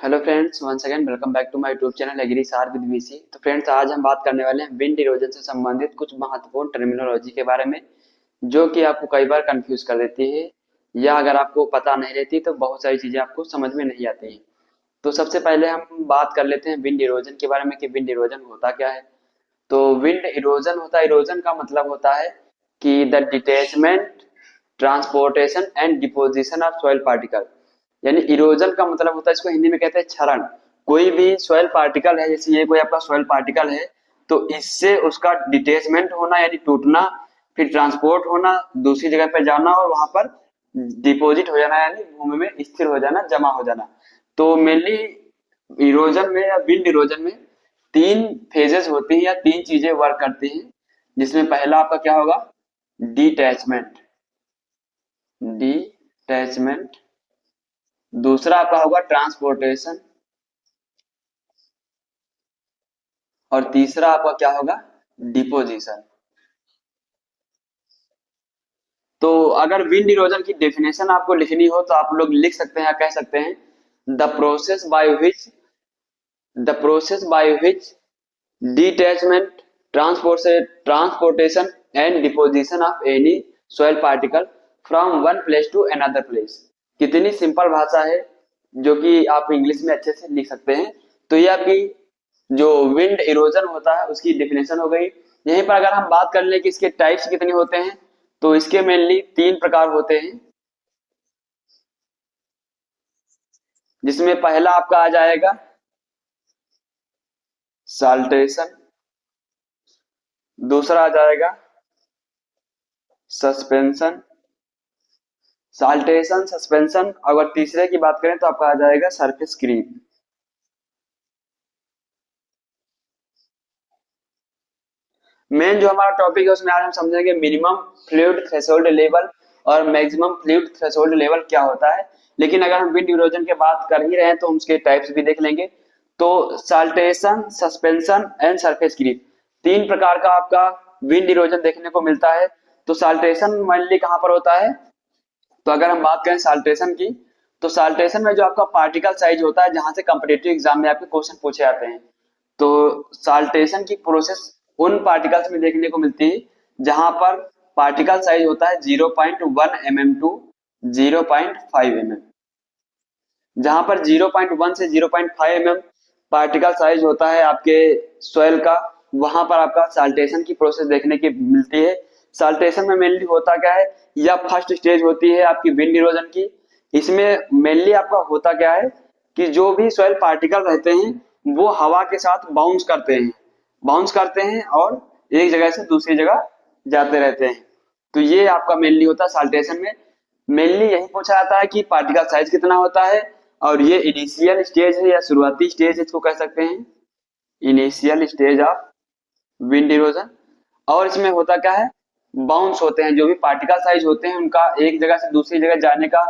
Hello friends, once again welcome back to my YouTube channel agri sir with VC. तो friends, आज हम बात करने वाले हैं विंड इरोजन से संबंधित कुछ महत्वपूर्ण टर्मिनोलॉजी के बारे में, जो कि आपको कई बार कंफ्यूज कर देती है, या अगर आपको पता नहीं रहती तो बहुत सारी चीजें आपको समझ में नहीं आती हैं। तो सबसे पहले हम बात कर लेते हैं विंड इरोजन के बारे में कि विंड इरोजन होता क्या है। तो विंड इरोजन होता है, इरोजन का मतलब होता है कि the detachment, transportation and deposition of soil particle. यानी इरोजन का मतलब होता है, इसको हिंदी में कहते हैं क्षरण। कोई भी सॉइल पार्टिकल है, जैसे ये कोई आपका सॉइल पार्टिकल है, तो इससे उसका डिटेचमेंट होना यानी टूटना, फिर ट्रांसपोर्ट होना, दूसरी जगह पर जाना और वहां पर डिपॉजिट हो जाना यानी भूमि में स्थिर हो जाना, जमा हो जाना। तो मेनली इरोजन में या विंड इरोजन में तीन फेजेस होती हैं या तीन चीजें वर्क करती हैं, जिसमें पहला आपका क्या होगा, डिटैचमेंट। डिटैचमेंट। दूसरा आपका होगा ट्रांसपोर्टेशन। और तीसरा आपका क्या होगा, डिपोजिशन। तो अगर विंड इरोजन की डेफिनेशन आपको लिखनी हो तो आप लोग लिख सकते हैं या कह सकते हैं, the process by which the process by which detachment, transportation and deposition of any soil particle from one place to another place। कितनी सिंपल भाषा है, जो कि आप इंग्लिश में अच्छे से लिख सकते हैं। तो ये आपकी जो विंड इरोजन होता है उसकी डेफिनेशन हो गई। यहीं पर अगर हम बात कर ले कि इसके टाइप्स कितने होते हैं, तो इसके मेनली तीन प्रकार होते हैं, जिसमें पहला आपका आ जाएगा साल्टेशन, दूसरा आ जाएगा सस्पेंशन, साल्टेशन, सस्पेंशन। अगर तीसरे की बात करें तो आपका आ जाएगा सरफेस क्रीप। मेन जो हमारा टॉपिक है उसमें आज हम समझेंगे मिनिमम फ्लूइड थ्रेशोल्ड लेवल और मैक्सिमम फ्लूइड थ्रेशोल्ड लेवल क्या होता है। लेकिन अगर हम विंड इरोजन की बात कर ही रहे हैं तो हम उसके टाइप्स भी देख लेंगे। तो saltation, suspension and surface creep, तीन प्रकार का आपका विंड इरोजन देखने को मिलता है। तो साल्टेशन मेनली कहाँ पर होता है, तो अगर हम बात करें साल्टेशन की, तो साल्टेशन में जो आपका पार्टिकल साइज होता है, जहां से कॉम्पिटिटिव एग्जाम में आपके क्वेश्चन पूछे जाते हैं, तो साल्टेशन की प्रोसेस उन पार्टिकल्स में देखने को मिलती है जहां पर पार्टिकल साइज होता है 0.1 mm टू 0.5 mm। जहां पर 0.1 से 0.5 mm पार्टिकल साइज होता है आपके सॉइल का, वहां पर आपका साल्टेशन की प्रोसेस देखने की मिलती है। साल्टेशन में मेनली होता क्या है, या फर्स्ट स्टेज होती है आपकी विंड इरोजन की। इसमें मेनली आपका होता क्या है कि जो भी सॉइल पार्टिकल रहते हैं वो हवा के साथ बाउंस करते हैं और एक जगह से दूसरी जगह जाते रहते हैं। तो ये आपका मेनली होता है साल्टेशन में। मेनली यही पूछा जाता है कि पार्टिकल साइज कितना होता है, और ये इनिशियल स्टेज है या शुरुआती स्टेज इसको कह सकते हैं, initial stage of wind erosion. और इसमें होता क्या है, बाउंस होते हैं, जो भी पार्टिकल साइज होते हैं उनका एक जगह से दूसरी जगह जाने का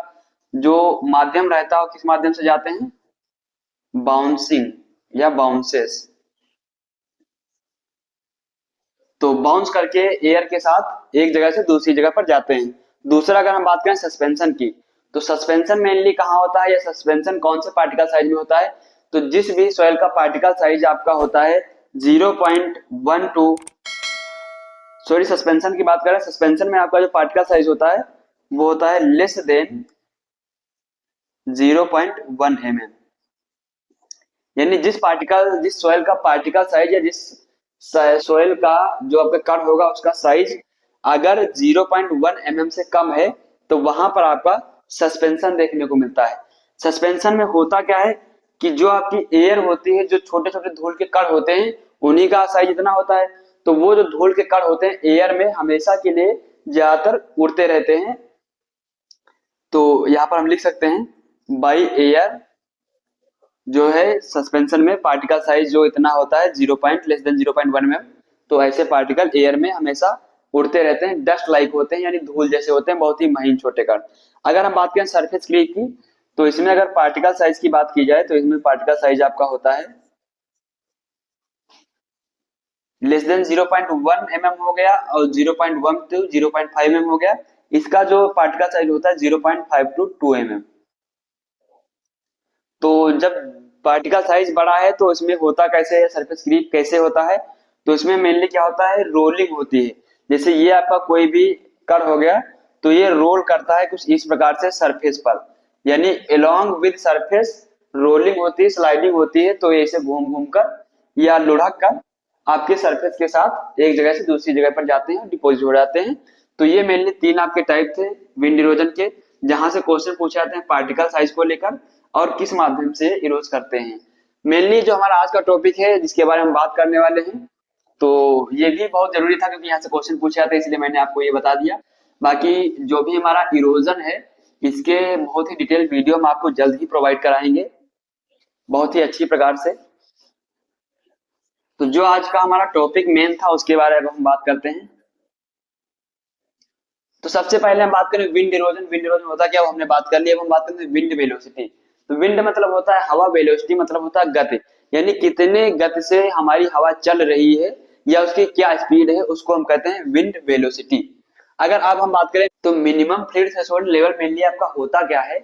जो माध्यम रहता है, किस माध्यम से जाते हैं, बाउंसिंग या बाउंसेस। तो बाउंस करके एयर के साथ एक जगह से दूसरी जगह पर जाते हैं। दूसरा अगर हम बात करें सस्पेंशन की, तो सस्पेंशन मेनली कहाँ होता है या सस्पेंशन कौन से पार्टिकल साइज में होता है, तो जिस भी सॉइल का पार्टिकल साइज आपका होता है 0.12, सॉरी सस्पेंशन की बात करें, सस्पेंशन में आपका जो पार्टिकल साइज होता है वो होता है लेस देन 0.1 mm। यानी जिस सॉइल का पार्टिकल साइज या जिस सॉइल का जो आपका कण होगा उसका साइज अगर 0.1 mm से कम है, तो वहां पर आपका सस्पेंशन देखने को मिलता है। सस्पेंशन में होता क्या है कि जो आपकी एयर होती है, जो छोटे छोटे धूल के कण होते हैं, उन्हीं का साइज इतना होता है। तो वो जो धूल के कण होते हैं एयर में हमेशा के लिए ज्यादातर उड़ते रहते हैं। तो यहाँ पर हम लिख सकते हैं बाई एयर जो है सस्पेंशन में पार्टिकल साइज जो इतना होता है 0.<0.1 mm। तो ऐसे पार्टिकल एयर में हमेशा उड़ते रहते हैं, डस्ट लाइक होते हैं यानी धूल जैसे होते हैं, बहुत ही महीन छोटे कण। अगर हम बात करें सरफेस क्रीप की, तो इसमें अगर पार्टिकल साइज की बात की जाए तो इसमें पार्टिकल साइज आपका होता है लेस देन 0.1 mm हो गया और 0.1 टू 0.5 mm हो गया। इसका जो पार्टिकल साइज होता है 0.5 टू 2 mm। तो जब पार्टिकल साइज बड़ा है तो इसमें होता कैसे है, सरफेस क्रीप कैसे होता है, तो इसमें मेनली क्या होता है, रोलिंग होती है। जैसे ये आपका कोई भी कण हो गया, तो ये रोल करता है कुछ इस प्रकार से सरफेस पर, यानी अलोंग विद सरफेस रोलिंग होती है, स्लाइडिंग होती है। तो ये ऐसे घूम घूम कर या लुढ़क कर आपके सरफेस के साथ एक जगह से दूसरी जगह पर जाते हैं, डिपोजिट हो जाते हैं। तो ये मेनली तीन आपके टाइप थे विंड इरोजन के, जहां से क्वेश्चन पूछे जाते हैं पार्टिकल साइज को लेकर और किस माध्यम से इरोज करते हैं। मेनली जो हमारा आज का टॉपिक है जिसके बारे में हम बात करने वाले हैं, तो ये भी बहुत जरूरी था क्योंकि यहाँ से क्वेश्चन पूछे जाते हैं, इसलिए मैंने आपको ये बता दिया। बाकी जो भी हमारा इरोजन है इसके बहुत ही डिटेल वीडियो हम आपको जल्द ही प्रोवाइड कराएंगे, बहुत ही अच्छी प्रकार से। तो जो आज का हमारा टॉपिक मेन था उसके बारे में हम बात करते हैं। तो सबसे पहले हम बात करें विंड इरोजन। विंड इरोजन होता क्या, वो हमने बात कर लिया। अब हम बात करते हैं विंड वेलोसिटी। तो विंड मतलब होता है हवा, वेलोसिटी मतलब होता है गति, यानी कितने गति से हमारी हवा चल रही है या उसकी क्या स्पीड है, उसको हम कहते हैं विंड वेलोसिटी। अगर अब हम बात करें तो minimum fluid threshold level mainly आपका होता क्या है,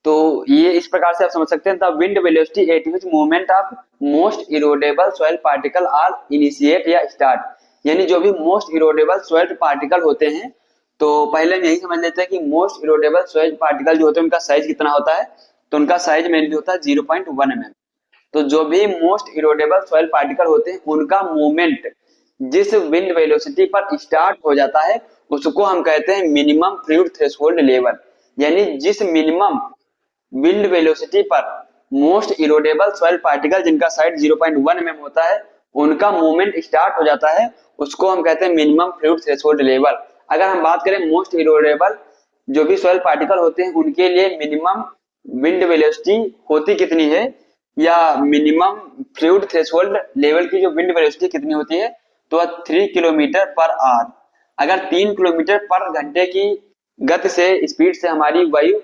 तो ये इस प्रकार से आप समझ सकते हैं। The wind velocity at which movement of most erodible soil particle are initiate या स्टार्ट, यानी जो भी मोस्ट इरोडेबल सॉइल पार्टिकल होते हैं, तो पहले हम यही समझ लेते हैं कि मोस्ट इरोडेबल सॉइल पार्टिकल जो होते हैं उनका साइज कितना होता है, तो उनका साइज मेनली होता है 0.1 mm। तो जो भी मोस्ट इरोडेबल सॉइल पार्टिकल होते हैं उनका मूवमेंट जिस विंड वेलोसिटी पर स्टार्ट हो जाता है उसको हम कहते हैं मिनिमम फ्लूइड थ्रेशोल्ड लेवल, यानी जिस मिनिमम विंड वेलोसिटी पर मोस्ट इरोडेबल सॉइल पार्टिकल जिनका साइज 0.1 mm होता है उनका मूवमेंट स्टार्ट हो जाता है, उसको हम कहते हैं मिनिमम फ्लूइड थ्रेशोल्ड लेवल। अगर हम बात करें मोस्ट इरोडेबल जो भी सॉइल पार्टिकल होते हैं उनके लिए मिनिमम विंड वेलोसिटी होती कितनी है या मिनिमम फ्लूइड थ्रेशोल्ड लेवल की जो विंड वेलोसिटी कितनी होती है, तो 3 किलोमीटर पर आवर। अगर 3 किलोमीटर पर घंटे की गति से स्पीड से हमारी वायु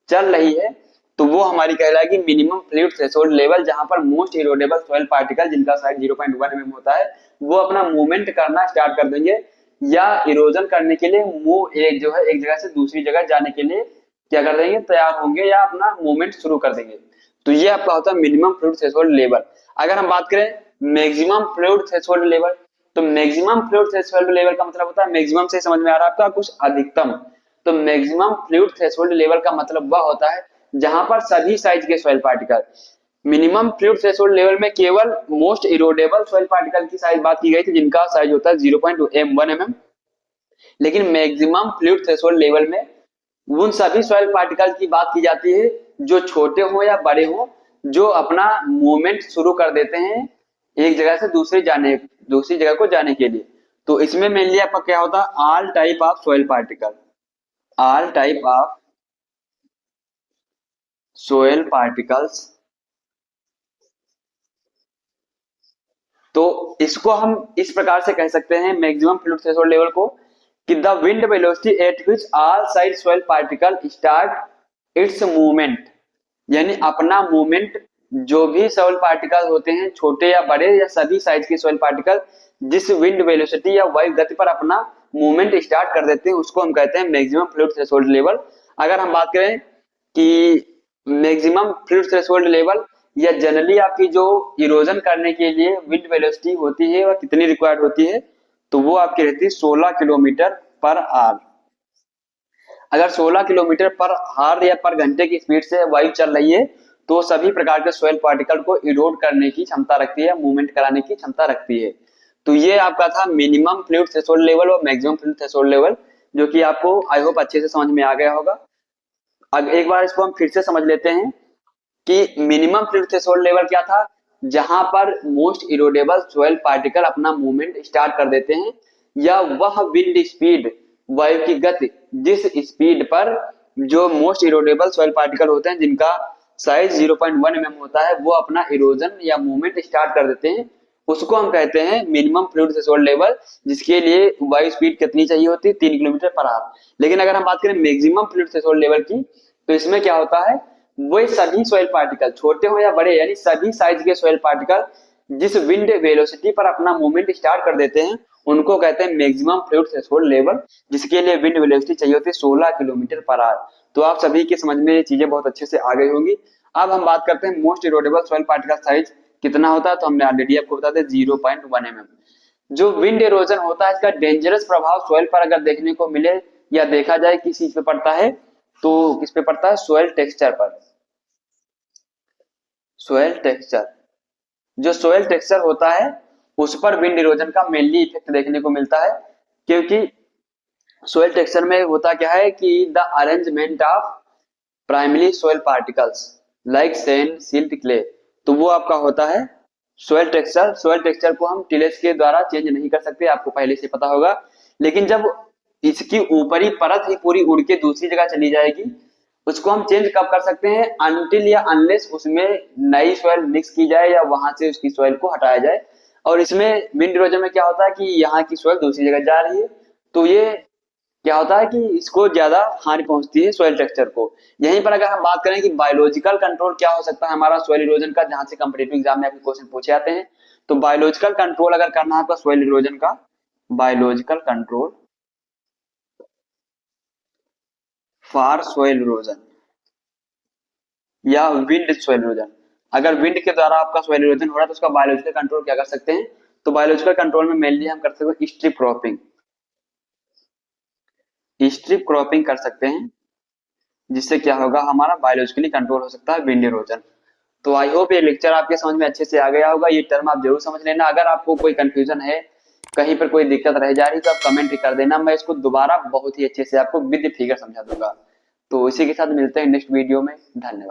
चल रही है तो वो हमारी कहलाएगी मिनिमम फ्लूइड थ्रेशोल्ड लेवल, जहां पर मोस्ट इरोडेबल सॉइल पार्टिकल जिनका साइज 0.1 mm होता है वो अपना मूवमेंट करना स्टार्ट कर देंगे या इरोजन करने के लिए मूव एक जो है एक जगह से दूसरी जगह जाने के लिए क्या कर देंगे, तैयार होंगे या अपना मूवमेंट शुरू कर देंगे। तो ये आपका होता है मिनिमम फ्लूइड थ्रेशोल्ड लेवल। अगर हम बात करें मैक्सिमम फ्लूइड थ्रेशोल्ड लेवल, तो मैक्सिमम फ्लूइड थ्रेशोल्ड लेवल का मतलब होता है, मैक्सिमम से समझ में आ रहा है आपका कुछ अधिकतम, तो मैक्सिमम फ्लूइड थ्रेशोल्ड लेवल का मतलब वह होता है जहां पर सभी साइज के soil particle, minimum fluid threshold level में केवल मोस्ट इरोडेबल सॉइल पार्टिकल की साइज बात की गई थी जिनका साइज होता है 0.1 mm, लेकिन मैक्सिमम फ्लूइड थ्रेशोल्ड लेवल में उन सभी सॉइल पार्टिकल की बात की जाती है जो छोटे हो या बड़े हो, जो अपना मूवमेंट शुरू कर देते हैं एक जगह से दूसरी जगह को जाने के लिए। तो इसमें मेनली आपका क्या होता है, all type of soil particle, all type of soil particles. तो इसको हम इस प्रकार से कह सकते हैं मैक्सिमम फ्लूइड थ्रेशोल्ड लेवल को कि the wind velocity at which all side soil particle start it's movement, यानी अपना मूवमेंट जो भी सोयल पार्टिकल होते हैं छोटे या बड़े या सभी साइज के सोयल पार्टिकल जिस विंड वेलोसिटी या वायु गति पर अपना मूवमेंट स्टार्ट कर देते हैं उसको हम कहते हैं मैक्सिमम फ्लूइड थ्रेशोल्ड लेवल। अगर हम बात करें कि मैक्सिमम फ्लूइड थ्रेशोल्ड लेवल या जनरली आपकी जो इरोजन करने के लिए विंड वेलोसिटी होती है वह कितनी रिक्वायर्ड होती है, तो वो आपकी रहती है 16 किलोमीटर पर आवर। अगर 16 किलोमीटर पर आवर या पर घंटे की स्पीड से वायु चल रही है तो सभी प्रकार के सॉइल पार्टिकल को इरोड करने की क्षमता रखती है, मूवमेंट कराने की क्षमता रखती है। तो ये आपका था मिनिमम फ्लूइड थ्रेशोल्ड लेवल और मैक्सिमम फ्लूइड थ्रेशोल्ड लेवल, जो कि आपको आई होप अच्छे से समझ में आ गया होगा। अब एक बार इसको हम फिर से समझ लेते हैं कि मिनिमम फ्लूइड थ्रेशोल्ड लेवल क्या था, जहां पर मोस्ट इरोडेबल सॉइल पार्टिकल अपना मूवमेंट स्टार्ट कर देते हैं या वह विंड स्पीड वायु की गति जिस स्पीड पर जो मोस्ट इरोडेबल सॉइल पार्टिकल होते हैं जिनका साइज 0.1 mm होता है वो अपना इरोजन या मूवमेंट स्टार्ट कर देते हैं, उसको हम कहते हैं मिनिमम फ्लूइड थ्रेशोल्ड लेवल, जिसके लिए वायु स्पीड कितनी चाहिए होती है 3 किलोमीटर पर आवर। लेकिन अगर हम बात करें मैक्सिमम फ्लूइड थ्रेशोल्ड लेवल की, तो इसमें क्या होता है, वो सभी सॉइल पार्टिकल छोटे हो या बड़े यानी सभी साइज के सॉइल पार्टिकल जिस विंड वेलोसिटी पर अपना मूवमेंट स्टार्ट कर देते हैं उनको कहते हैं मैक्सिमम फ्लूइड थ्रेशोल्ड लेवल, जिसके लिए विंड वेलोसिटी चाहिए होती है 16 किलोमीटर पर आवर। तो आप सभी के समझ में ये चीजें बहुत अच्छे से आ गई होंगी। अब हम बात करते हैं most erodible soil particle size कितना होता है, तो हमने ऑलरेडी आपको बता दें 0.1 mm। जो विंड इरोजन होता है इसका डेंजरस प्रभाव सॉइल पर अगर देखने को मिले या देखा जाए किस चीज पे पड़ता है, तो किस पे पड़ता है, सॉइल टेक्सचर पर। सॉइल टेक्सचर, जो सॉइल टेक्सचर होता है उस पर विंड इरोजन का मेनली इफेक्ट देखने को मिलता है, क्योंकि सॉइल टेक्सचर में होता क्या है कि the arrangement of primary soil particles like sand silt clay, तो वो आपका होता है सॉइल टेक्सचर। सॉइल टेक्सचर को हम टिलेस के द्वारा चेंज नहीं कर सकते, आपको पहले से पता होगा। लेकिन जब इसकी ऊपरी परत ही पूरी उड़ के दूसरी जगह चली जाएगी, उसको हम चेंज कब कर सकते हैं, अनटिल या अनलेस उसमें नई सॉइल मिक्स की जाए या वहां से उसकी सॉइल को हटाया जाए। और इसमें विंड इरोजन में क्या होता है कि यहाँ की सॉइल दूसरी जगह जा रही है, तो ये क्या होता है कि इसको ज्यादा हानि पहुंचती है सॉइल टेक्सचर को। यहीं पर अगर हम बात करें कि बायोलॉजिकल कंट्रोल क्या हो सकता है हमारा सॉइल इरोजन का, जहां से कॉम्पिटिटिव एग्जाम में आपके क्वेश्चन पूछे जाते हैं, तो बायोलॉजिकल कंट्रोल अगर करना है आपका सॉइल इरोजन का, biological control for soil erosion या विंड सॉइल इरोजन, अगर विंड के द्वारा आपका सॉइल इरोजन हो रहा है तो उसका बायोलॉजिकल कंट्रोल क्या कर सकते हैं, तो बायोलॉजिकल कंट्रोल में मेनली हम कर सकते हैं स्ट्रिप क्रॉपिंग। स्ट्रिप क्रॉपिंग कर सकते हैं, जिससे क्या होगा हमारा बायोलॉजिकली कंट्रोल हो सकता है विंड इरोजन। तो आई होप ये लेक्चर आपके समझ में अच्छे से आ गया होगा, ये टर्म आप जरूर समझ लेना। अगर आपको कोई कंफ्यूजन है, कहीं पर कोई दिक्कत रह जा रही तो आप कमेंट कर देना, मैं इसको दोबारा बहुत ही अच्छे से आपको विद फिगर समझा दूंगा। तो इसी के साथ मिलते हैं नेक्स्ट वीडियो में, धन्यवाद।